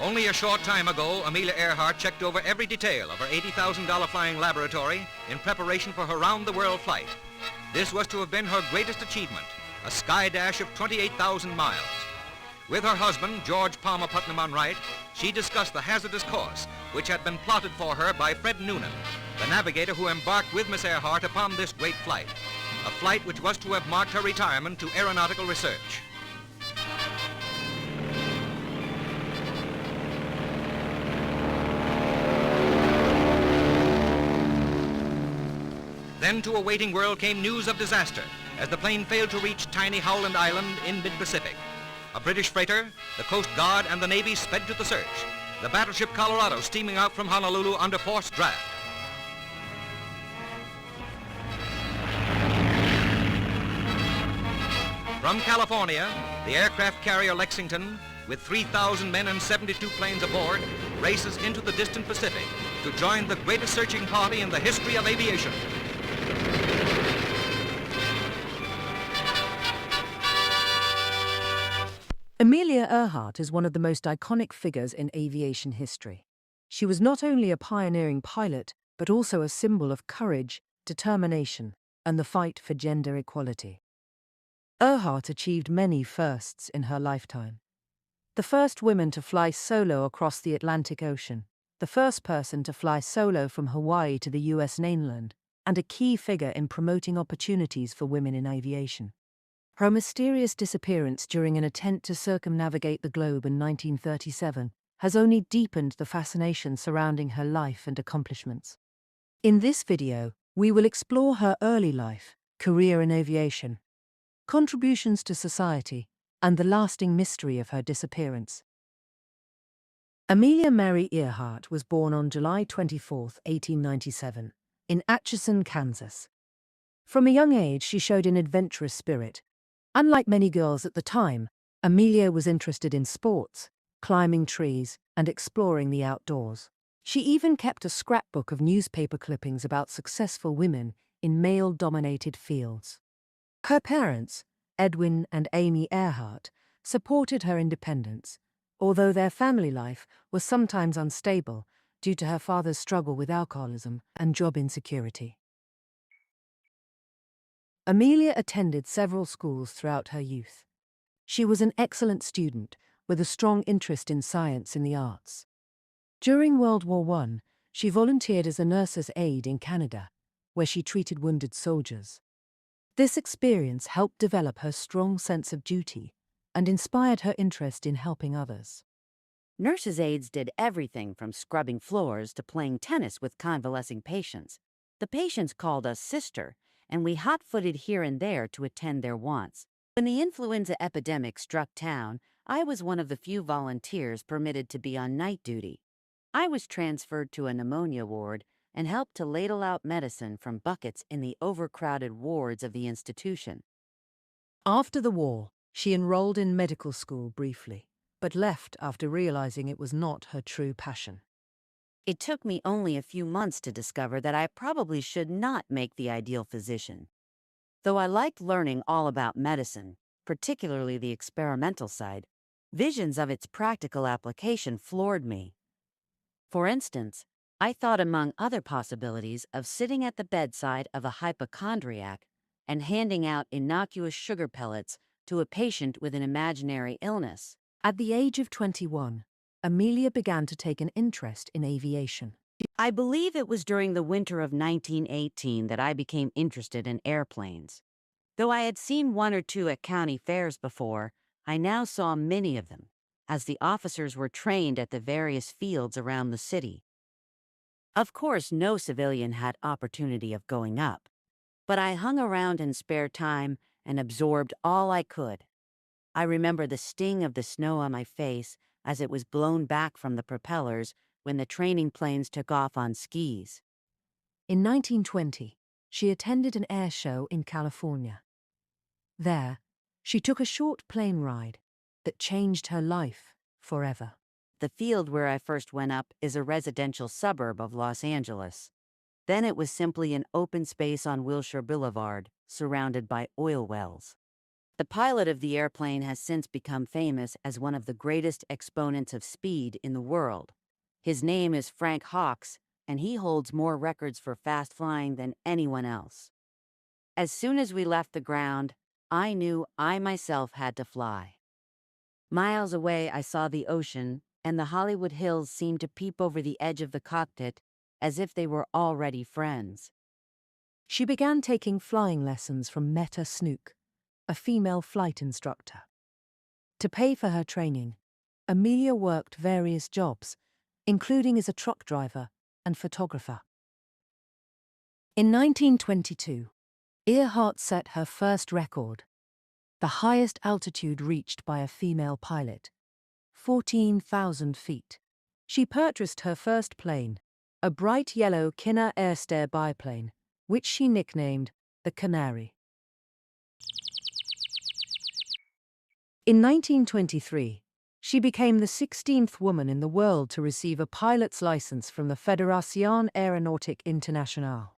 Only a short time ago, Amelia Earhart checked over every detail of her $80,000 flying laboratory in preparation for her round-the-world flight. This was to have been her greatest achievement, a sky dash of 28,000 miles. With her husband, George Palmer Putnam on right, she discussed the hazardous course which had been plotted for her by Fred Noonan, the navigator who embarked with Miss Earhart upon this great flight, a flight which was to have marked her retirement to aeronautical research. Then to a waiting world came news of disaster as the plane failed to reach tiny Howland Island in mid-Pacific. A British freighter, the Coast Guard, and the Navy sped to the search, the battleship Colorado steaming out from Honolulu under forced draft. From California, the aircraft carrier Lexington, with 3,000 men and 72 planes aboard, races into the distant Pacific to join the greatest searching party in the history of aviation. Amelia Earhart is one of the most iconic figures in aviation history. She was not only a pioneering pilot, but also a symbol of courage, determination, and the fight for gender equality. Earhart achieved many firsts in her lifetime. The first woman to fly solo across the Atlantic Ocean, the first person to fly solo from Hawaii to the US mainland, and a key figure in promoting opportunities for women in aviation. Her mysterious disappearance during an attempt to circumnavigate the globe in 1937 has only deepened the fascination surrounding her life and accomplishments. In this video, we will explore her early life, career in aviation, contributions to society, and the lasting mystery of her disappearance. Amelia Mary Earhart was born on July 24, 1897, in Atchison, Kansas. From a young age, she showed an adventurous spirit. Unlike many girls at the time, Amelia was interested in sports, climbing trees, and exploring the outdoors. She even kept a scrapbook of newspaper clippings about successful women in male-dominated fields. Her parents, Edwin and Amy Earhart, supported her independence, although their family life was sometimes unstable due to her father's struggle with alcoholism and job insecurity. Amelia attended several schools throughout her youth. She was an excellent student with a strong interest in science and the arts. During World War I, she volunteered as a nurse's aide in Canada, where she treated wounded soldiers. This experience helped develop her strong sense of duty and inspired her interest in helping others. Nurses' aides did everything from scrubbing floors to playing tennis with convalescing patients. The patients called us sister, and we hot-footed here and there to attend their wants. When the influenza epidemic struck town, I was one of the few volunteers permitted to be on night duty. I was transferred to a pneumonia ward and helped to ladle out medicine from buckets in the overcrowded wards of the institution. After the war, she enrolled in medical school briefly, but left after realizing it was not her true passion. It took me only a few months to discover that I probably should not make the ideal physician. Though I liked learning all about medicine, particularly the experimental side, visions of its practical application floored me. For instance, I thought among other possibilities of sitting at the bedside of a hypochondriac and handing out innocuous sugar pellets to a patient with an imaginary illness. At the age of 21, Amelia began to take an interest in aviation. I believe it was during the winter of 1918 that I became interested in airplanes. Though I had seen one or two at county fairs before, I now saw many of them, as the officers were trained at the various fields around the city. Of course, no civilian had opportunity of going up, but I hung around in spare time and absorbed all I could. I remember the sting of the snow on my face as it was blown back from the propellers when the training planes took off on skis. In 1920, she attended an air show in California. There, she took a short plane ride that changed her life forever. The field where I first went up is a residential suburb of Los Angeles. Then it was simply an open space on Wilshire Boulevard, surrounded by oil wells. The pilot of the airplane has since become famous as one of the greatest exponents of speed in the world. His name is Frank Hawks, and he holds more records for fast flying than anyone else. As soon as we left the ground, I knew I myself had to fly. Miles away, I saw the ocean, and the Hollywood Hills seemed to peep over the edge of the cockpit as if they were already friends. She began taking flying lessons from Meta Snook, a female flight instructor. To pay for her training, Amelia worked various jobs, including as a truck driver and photographer. In 1922, Earhart set her first record, the highest altitude reached by a female pilot, 14,000 feet. She purchased her first plane, a bright yellow Kinner Airstair biplane, which she nicknamed the Canary. In 1923, she became the 16th woman in the world to receive a pilot's license from the Fédération Aéronautique Internationale.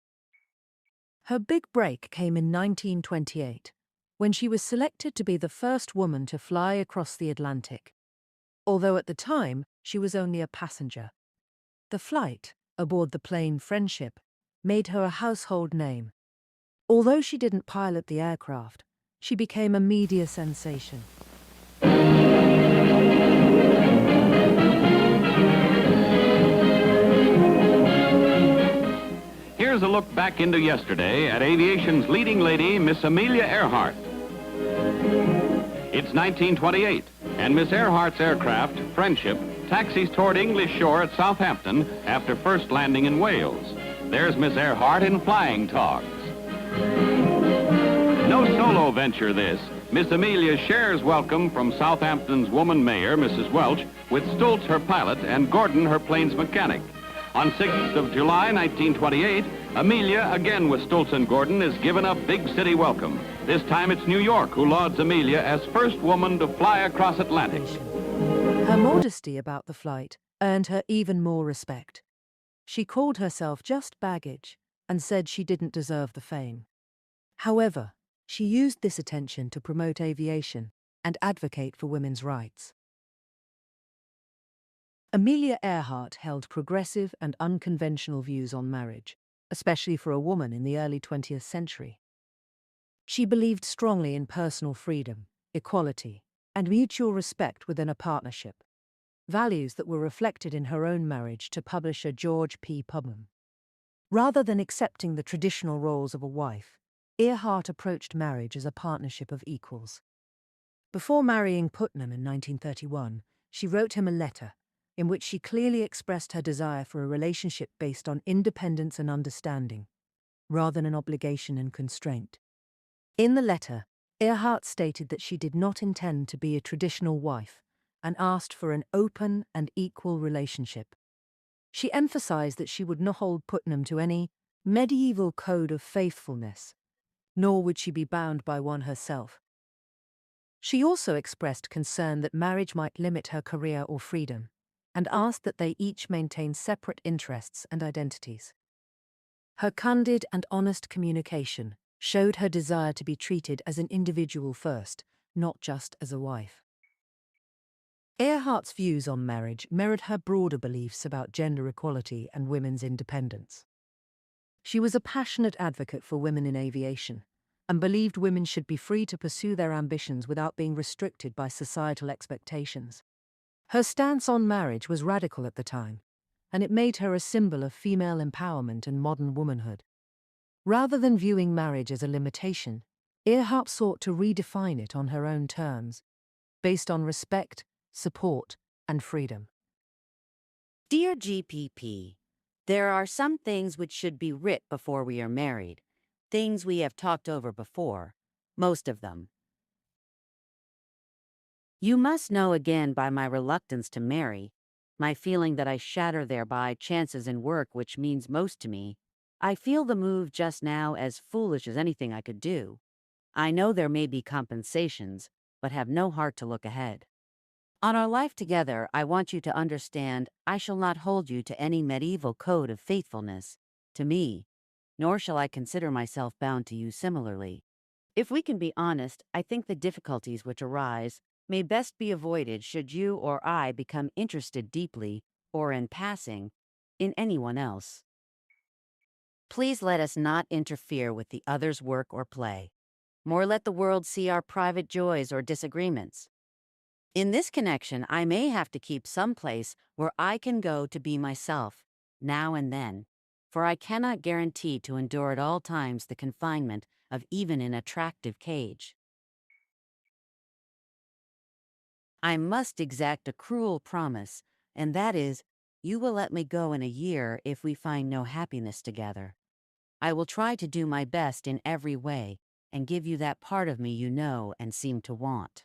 Her big break came in 1928, when she was selected to be the first woman to fly across the Atlantic. Although at the time, she was only a passenger. The flight, aboard the plane Friendship, made her a household name. Although she didn't pilot the aircraft, she became a media sensation. Here's a look back into yesterday at aviation's leading lady, Miss Amelia Earhart. It's 1928, and Miss Earhart's aircraft, Friendship, taxis toward English shore at Southampton after first landing in Wales. There's Miss Earhart in flying togs. No solo venture this. Miss Amelia shares welcome from Southampton's woman mayor, Mrs. Welch, with Stultz, her pilot, and Gordon, her plane's mechanic. On 6th of July, 1928, Amelia, again with Stultz and Gordon, is given a big city welcome. This time it's New York who lauds Amelia as first woman to fly across Atlantic. Her modesty about the flight earned her even more respect. She called herself just baggage and said she didn't deserve the fame. However, she used this attention to promote aviation and advocate for women's rights. Amelia Earhart held progressive and unconventional views on marriage, especially for a woman in the early 20th century. She believed strongly in personal freedom, equality, and mutual respect within a partnership, values that were reflected in her own marriage to publisher George P. Putnam. Rather than accepting the traditional roles of a wife, Earhart approached marriage as a partnership of equals. Before marrying Putnam in 1931, she wrote him a letter in which she clearly expressed her desire for a relationship based on independence and understanding, rather than an obligation and constraint. In the letter, Earhart stated that she did not intend to be a traditional wife and asked for an open and equal relationship. She emphasized that she would not hold Putnam to any medieval code of faithfulness, nor would she be bound by one herself. She also expressed concern that marriage might limit her career or freedom, and asked that they each maintain separate interests and identities. Her candid and honest communication showed her desire to be treated as an individual first, not just as a wife. Earhart's views on marriage mirrored her broader beliefs about gender equality and women's independence. She was a passionate advocate for women in aviation, and believed women should be free to pursue their ambitions without being restricted by societal expectations. Her stance on marriage was radical at the time, and it made her a symbol of female empowerment and modern womanhood. Rather than viewing marriage as a limitation, Earhart sought to redefine it on her own terms, based on respect, support, and freedom. Dear GPP, there are some things which should be writ before we are married, things we have talked over before, most of them. You must know again by my reluctance to marry, my feeling that I shatter thereby chances in work which means most to me. I feel the move just now as foolish as anything I could do. I know there may be compensations, but have no heart to look ahead. On our life together, I want you to understand I shall not hold you to any medieval code of faithfulness, to me, nor shall I consider myself bound to you similarly. If we can be honest, I think the difficulties which arise may best be avoided should you or I become interested deeply, or in passing, in anyone else. Please let us not interfere with the other's work or play. More let the world see our private joys or disagreements. In this connection, I may have to keep some place where I can go to be myself, now and then, for I cannot guarantee to endure at all times the confinement of even an attractive cage. I must exact a cruel promise, and that is, you will let me go in a year if we find no happiness together. I will try to do my best in every way, and give you that part of me you know and seem to want.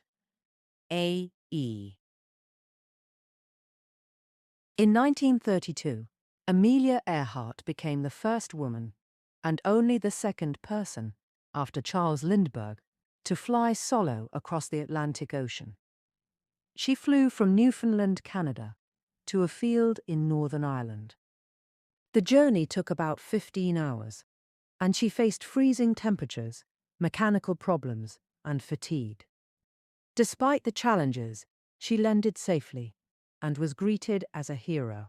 A.E. In 1932, Amelia Earhart became the first woman, and only the second person, after Charles Lindbergh, to fly solo across the Atlantic Ocean. She flew from Newfoundland, Canada, to a field in Northern Ireland. The journey took about 15 hours, and she faced freezing temperatures, mechanical problems, and fatigue. Despite the challenges, she landed safely and was greeted as a hero.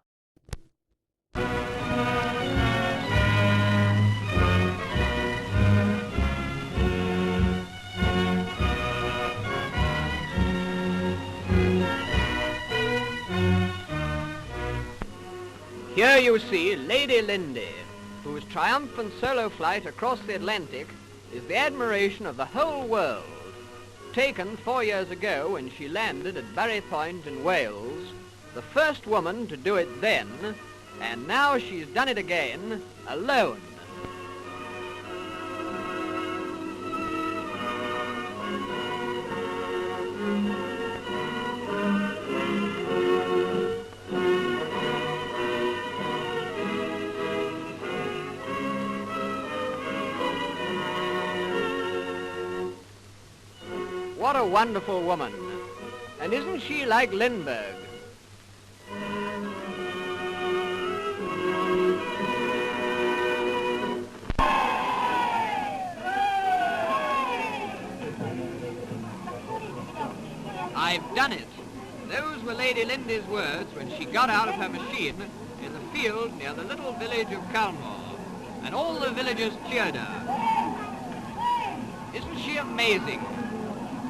Here you see Lady Lindy, whose triumphant solo flight across the Atlantic is the admiration of the whole world. Taken 4 years ago when she landed at Barry Point in Wales, the first woman to do it then, and now she's done it again, alone. What a wonderful woman. And isn't she like Lindbergh? I've done it. Those were Lady Lindy's words when she got out of her machine in the field near the little village of Calmore, and all the villagers cheered her. Isn't she amazing?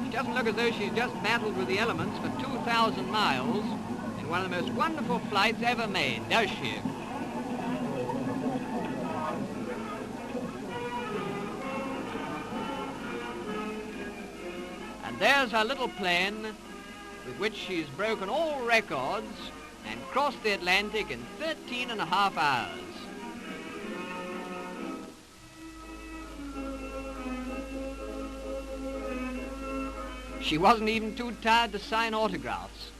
She doesn't look as though she's just battled with the elements for 2,000 miles in one of the most wonderful flights ever made, does she? And there's her little plane with which she's broken all records and crossed the Atlantic in 13.5 hours. She wasn't even too tired to sign autographs.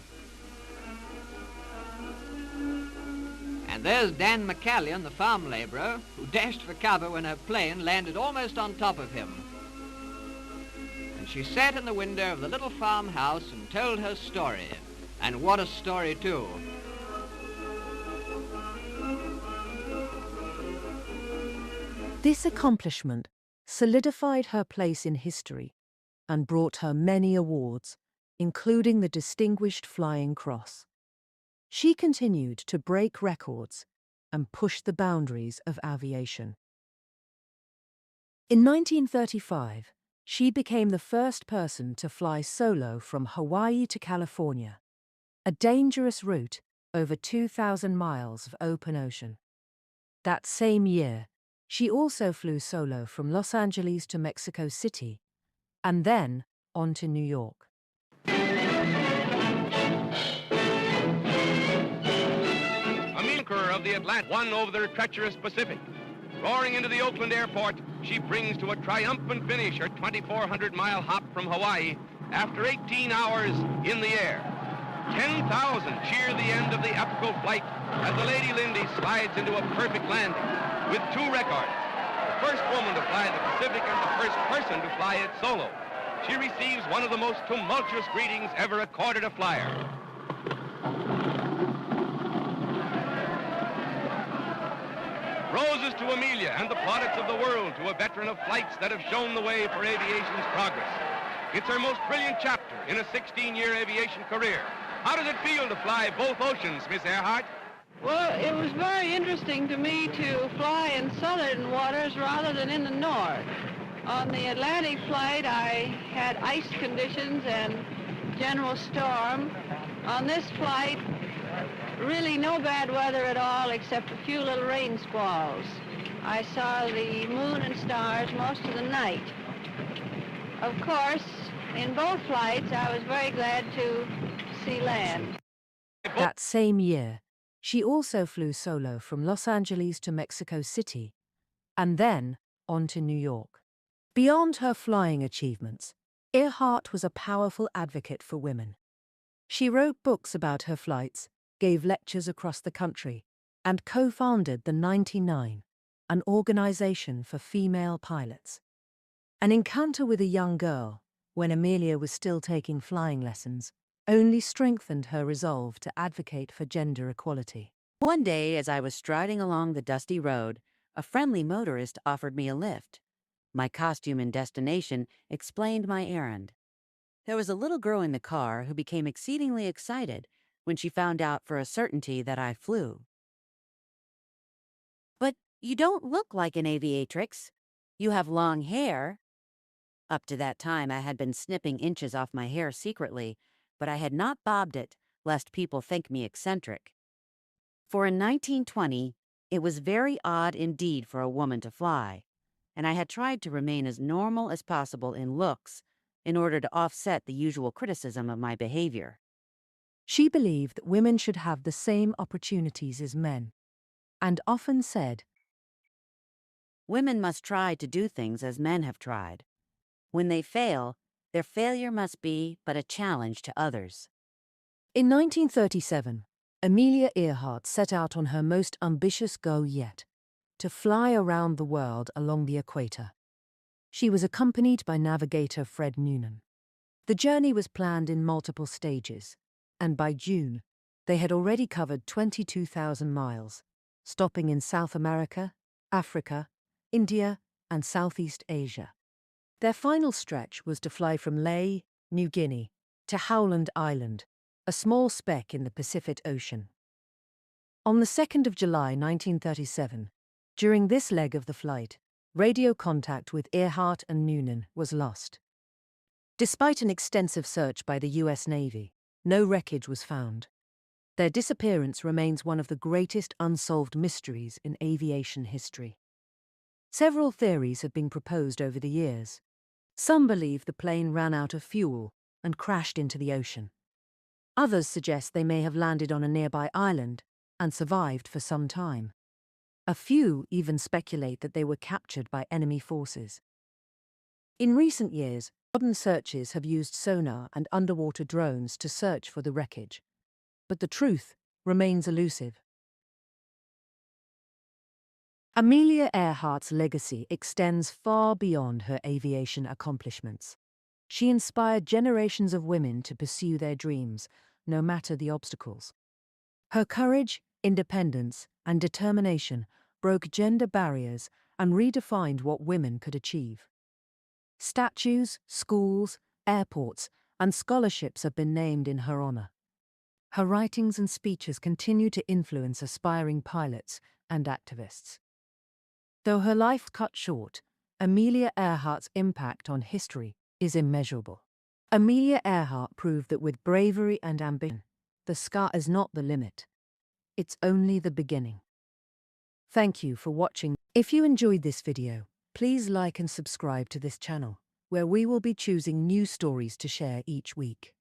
And there's Dan McCallion, the farm labourer, who dashed for cover when her plane landed almost on top of him. And she sat in the window of the little farmhouse and told her story. And what a story, too. This accomplishment solidified her place in history and brought her many awards, including the Distinguished Flying Cross. She continued to break records and push the boundaries of aviation. In 1935, she became the first person to fly solo from Hawaii to California, a dangerous route over 2,000 miles of open ocean. That same year, she also flew solo from Los Angeles to Mexico City, and then on to New York. Conqueror of the Atlantic won over the treacherous Pacific. Roaring into the Oakland airport, she brings to a triumphant finish her 2,400-mile hop from Hawaii after 18 hours in the air. 10,000 cheer the end of the epical flight as the Lady Lindy slides into a perfect landing with 2 records. The first woman to fly the Pacific and the first person to fly it solo. She receives one of the most tumultuous greetings ever accorded a flyer. Roses to Amelia and the plaudits of the world to a veteran of flights that have shown the way for aviation's progress. It's her most brilliant chapter in a 16-year aviation career. How does it feel to fly both oceans, Miss Earhart? Well, it was very interesting to me to fly in southern waters rather than in the north. On the Atlantic flight, I had ice conditions and general storm. On this flight, really no bad weather at all except a few little rain squalls. I saw the moon and stars most of the night. Of course, in both flights, I was very glad to see land. That same year, she also flew solo from Los Angeles to Mexico City, and then on to New York. Beyond her flying achievements, Earhart was a powerful advocate for women. She wrote books about her flights, gave lectures across the country, and co-founded the 99, an organization for female pilots. An encounter with a young girl, when Amelia was still taking flying lessons, only strengthened her resolve to advocate for gender equality. One day, as I was striding along the dusty road, a friendly motorist offered me a lift. My costume and destination explained my errand. There was a little girl in the car who became exceedingly excited when she found out for a certainty that I flew. "But you don't look like an aviatrix. You have long hair." Up to that time, I had been snipping inches off my hair secretly, but I had not bobbed it, lest people think me eccentric. For in 1920, it was very odd indeed for a woman to fly, and I had tried to remain as normal as possible in looks in order to offset the usual criticism of my behavior. She believed that women should have the same opportunities as men, and often said, Women must try to do things as men have tried. When they fail, their failure must be but a challenge to others. In 1937, Amelia Earhart set out on her most ambitious goal yet, to fly around the world along the equator. She was accompanied by navigator Fred Noonan. The journey was planned in multiple stages, and by June, they had already covered 22,000 miles, stopping in South America, Africa, India, and Southeast Asia. Their final stretch was to fly from Lae, New Guinea, to Howland Island, a small speck in the Pacific Ocean. On the 2nd of July 1937, during this leg of the flight, radio contact with Earhart and Noonan was lost. Despite an extensive search by the US Navy, no wreckage was found. Their disappearance remains one of the greatest unsolved mysteries in aviation history. Several theories have been proposed over the years. Some believe the plane ran out of fuel and crashed into the ocean. Others suggest they may have landed on a nearby island and survived for some time. A few even speculate that they were captured by enemy forces. In recent years, modern searches have used sonar and underwater drones to search for the wreckage, but the truth remains elusive. Amelia Earhart's legacy extends far beyond her aviation accomplishments. She inspired generations of women to pursue their dreams, no matter the obstacles. Her courage, independence, and determination broke gender barriers and redefined what women could achieve. Statues, schools, airports, and scholarships have been named in her honor. Her writings and speeches continue to influence aspiring pilots and activists. Though her life cut short, Amelia Earhart's impact on history is immeasurable. Amelia Earhart proved that with bravery and ambition, the sky is not the limit. It's only the beginning. Thank you for watching. If you enjoyed this video, please like and subscribe to this channel, where we will be choosing new stories to share each week.